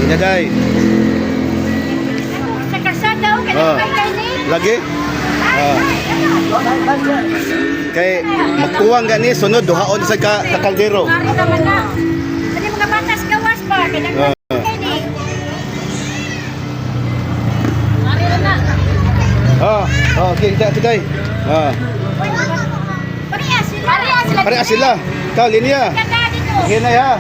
Inaday. Sa kasada o Lagi? Kay magkuwang gani sunod duhaon sa kaldero. Mari naman na. Kasi mga batas gawas pa. Kaya mari na. Okay, tay. Parehas sila. Ikaw, linya. Sige na ya.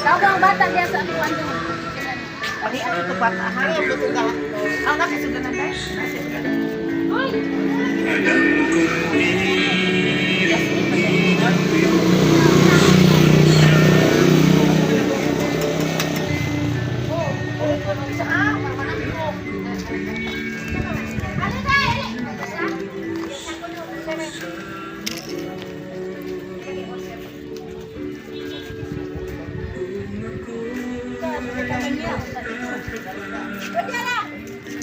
Kau ang bata dia sa ano. Pagi ano to pa? Hangin dito ka. Ang nakasugan na guys.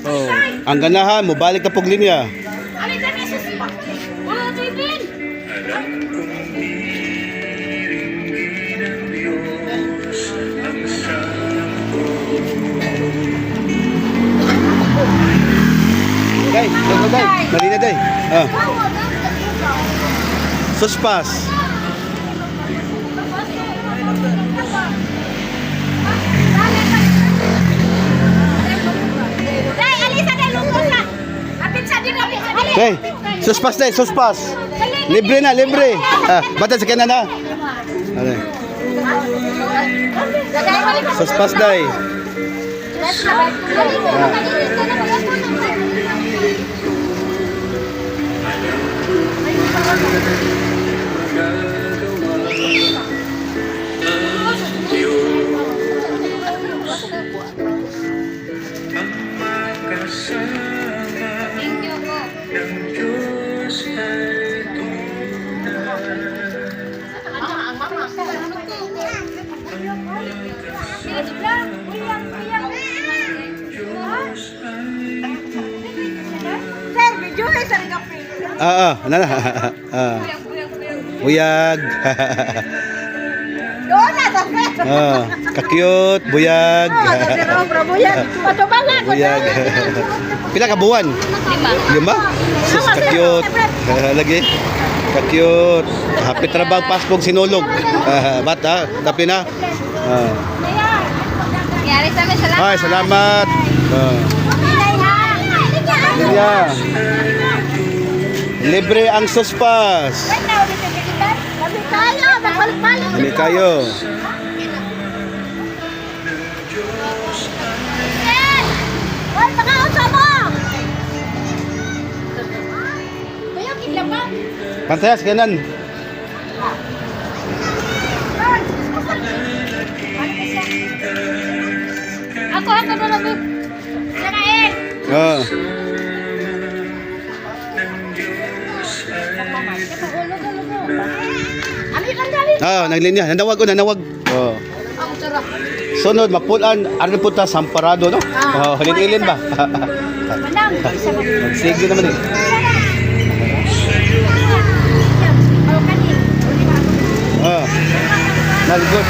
Oh, ang ganahan mo balik ka pug linya. Ano ka ni sus? Wala tripin. Day, dali na day. Suspas. Okay, suspas day, suspas. Libre na, libre. Bata sa kanan na. Ano? Suspas day. Ano na? Buyag. Kakyut, buyag. Buyag. Pila ka buwan? 5. Sus, kakyut. Lagi. Kakyut. Hapit trabaho paspog sinulog. Bata, tapi na. Ay, salamat. Yeah. Libre ang suspas. Kami kayo. Pantayas kanan. Ako na lang. Sanain. Naglinya. Nanawag ko, nanawag. Sunod, mapulan. Ano po ta? Samparado, no? Halin-ilin ba? Sige naman eh. Good.